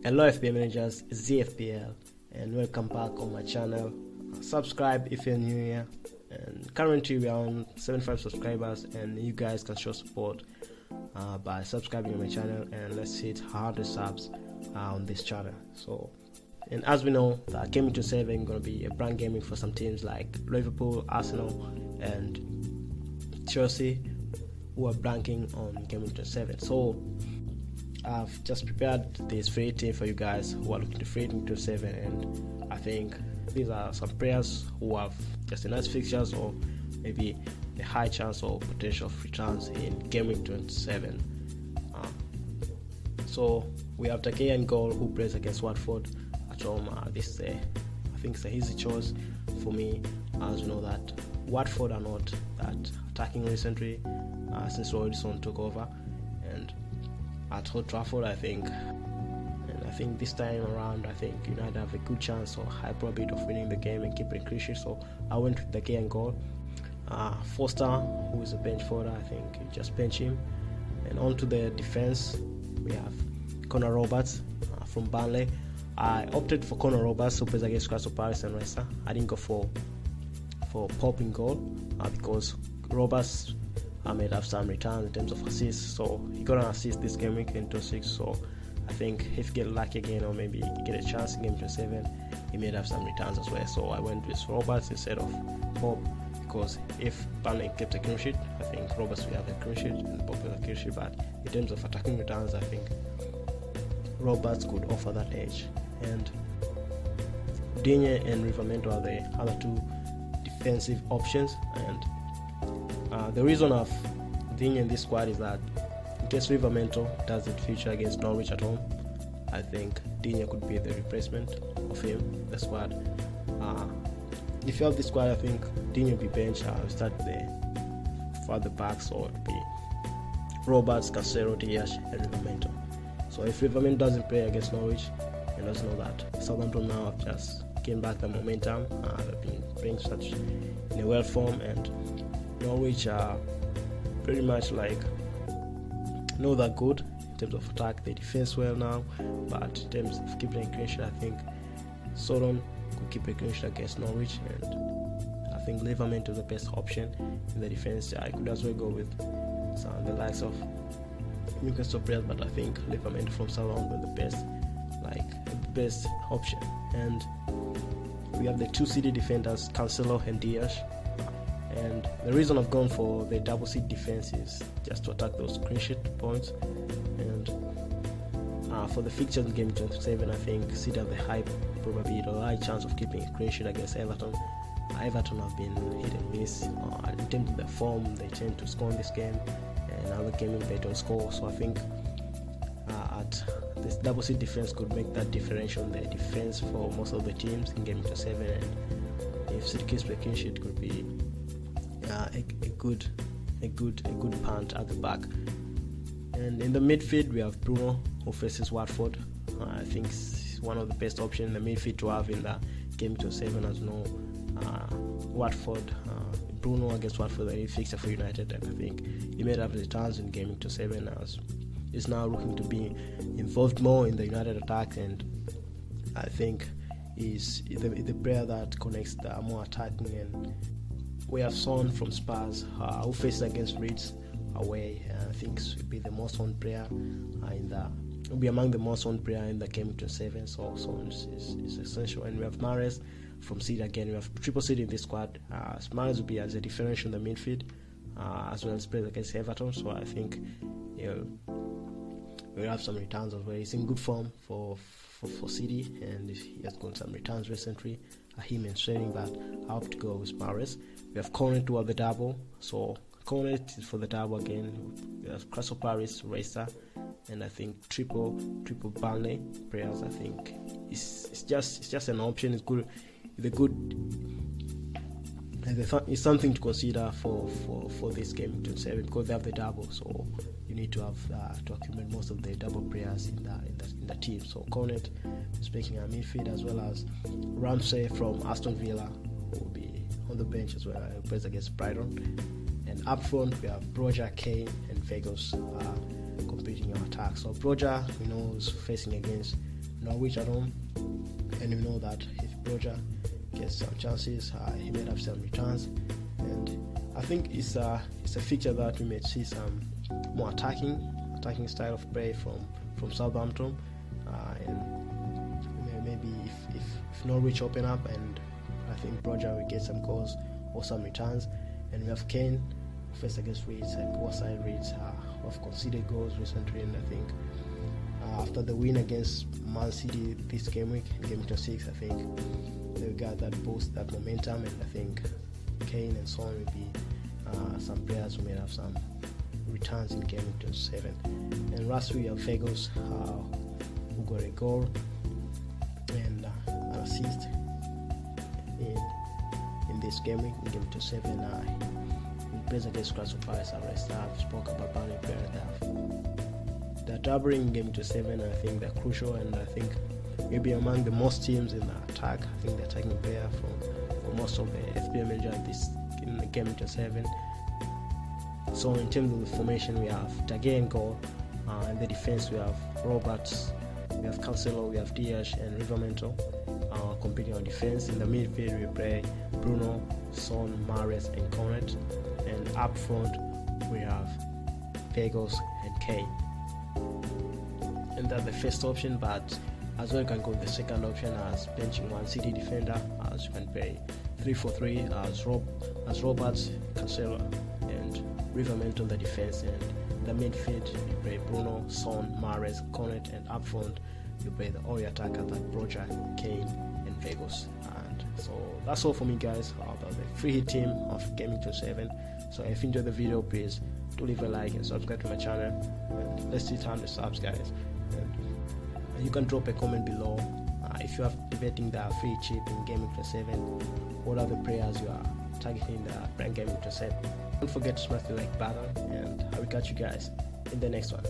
Hello FPL managers, it's ZFPL and welcome back on my channel. Subscribe if you're new here, and currently we are on 75 subscribers, and you guys can show support by subscribing on my channel, and let's hit 100 subs on this channel. So, and as we know, that Gameweek 27 going to be a brand gaming for some teams like Liverpool, Arsenal and Chelsea, who are blanking on Gameweek 27. So I've just prepared this free team for you guys who are looking to free Gameweek 27, and I think these are some players who have just a nice fixtures or maybe a high chance or potential of returns in Gameweek 27. So we have Takei in goal, who plays against Watford at home. This is I think it's an easy choice for me, as you know that Watford are not that attacking recently since Robertson took over, and at Old Trafford I think this time around I think United have a good chance or high probability of winning the game and keeping clean sheet. So I went with the Takei in goal. Foster, who is a bench fodder, I think you just bench him. And on to the defense, we have Connor Roberts from Burnley. I opted for Connor Roberts, who plays against Crystal Palace and Leicester. I didn't go for Pope in goal because Roberts might have some returns in terms of assists. So he got an assist this game week in 26. So I think if he get lucky again, or maybe get a chance in Game 27, he may have some returns as well. So I went with Roberts instead of Pope, because if Burnley kept a clean sheet, I think Roberts will have a clean sheet and Pope will have a clean sheet. But in terms of attacking returns, I think Roberts could offer that edge. And Digne and Livramento are the other two defensive options. And the reason of Digne in this squad is that in case Livramento doesn't feature against Norwich at home, I think Digne could be the replacement of him in the squad. If you have this squad, I think Digne will be benched. I'll start the further back, so it will be Roberts, Cancelo, Diaz and Livramento. So if Livramento doesn't play against Norwich, you just know that Southampton now have just gained back the momentum. They've been playing such in a well form, and Norwich are pretty much like not that good in terms of attack. They defend well now, but in terms of keeping a clean sheet, I think Soton could keep a clean sheet against Norwich, and I think Livramento is the best option in the defense. I could as well go with the likes of Newcastle players, but I think Livramento from Southampton the best option. And we have the two city defenders, Cancelo and Diaz. And the reason I've gone for the double seat defense is just to attack those clean sheet points. And for the fixtures in Game 27, I think City have the high probability or high chance of keeping a clean sheet against Everton. Everton have been hit and miss. In terms of their form, they tend to score in this game, and other games they don't score. So I think at this double seat defense could make that differential in the defense for most of the teams in Game 27. And if City keeps the clean sheet, could be a good punt at the back. And in the midfield, we have Bruno, who faces Watford. I think it's one of the best options in the midfield to have in the Game 27. As you know, Watford, Bruno against Watford, a fixture for United, and I think he may have returns in Game 27 as he's now looking to be involved more in the United attack, and I think he's the player that connects the more attacking. And we have Son from Spurs, who faces against Leeds away. I think will be the most on player will be among the most on player in the Game 27. So Son is essential. And we have Mahrez from City again. We have triple City in this squad. Mahrez will be as a differential in the midfield, as well as plays against Everton. So I think we'll have some returns as well. He's in good form for City, and he has got some returns recently. Him and Sterling, but I hope to go with Mahrez. We have Cornet to have the double. So Cornet is for the double again. We have Crystal Palace, Leicester, and I think triple Burnley players. I think it's just an option. It's good. It's something to consider for this Game 27, because they have the double. So you need to have to accumulate most of the double players in the team. So Cornet is making a midfield, as well as Ramsey from Aston Villa, who will be on the bench as well. He plays against Brighton. And up front we have Broja, Kane, and Vegas competing on attack. So Broja, we know, is facing against Norwich at home, and we know that if Broja gets some chances, he may have some returns, and I think it's a fixture that we may see some more attacking style of play from Southampton, and maybe if Norwich open up, and I think Broja will get some goals or some returns, and we have Kane face against Leeds, and poor side Leeds have conceded goals recently, and I think after the win against Man City this game week, game 6, I think they got that boost, that momentum, and I think Kane and Son will be some players who may have some returns in game 7. And lastly, we have Vegas, who got a goal and an assist in this game week, in game 7. He plays against Crystal Palace. I've spoke about Burnley player they're doubling in game 7. I think they're crucial, and I think maybe among the most teams in the attack. I think they're attacking player for most of the FPL manager in the game 7. So in terms of the formation, we have Tage in goal. In the defense, we have Roberts, we have Cancelo, we have Diaz and Livramento competing on defense. In the midfield, we play Bruno, Son, Mahrez and Cornet, and up front we have Vegas and Kane. And that's the first option, but as well you can go with the second option as benching one City defender, as you can play 3-4-3 as Roberts, Cancelo and Livramento on the defense, and the midfield you play Bruno, Son, Mahrez, Cornet, and up front you play the all attacker that Broja, Kane and Vegas. And so that's all for me, guys, about the free hit team of Gameweek 7. So if you enjoyed the video, please do leave a like and subscribe to my channel, and let's see 100 subs, guys. And you can drop a comment below if you are debating the free chip in Gameweek 7. What are the players you are targeting in the brand Gameweek 7? Don't forget to smash the like button, and I will catch you guys in the next one.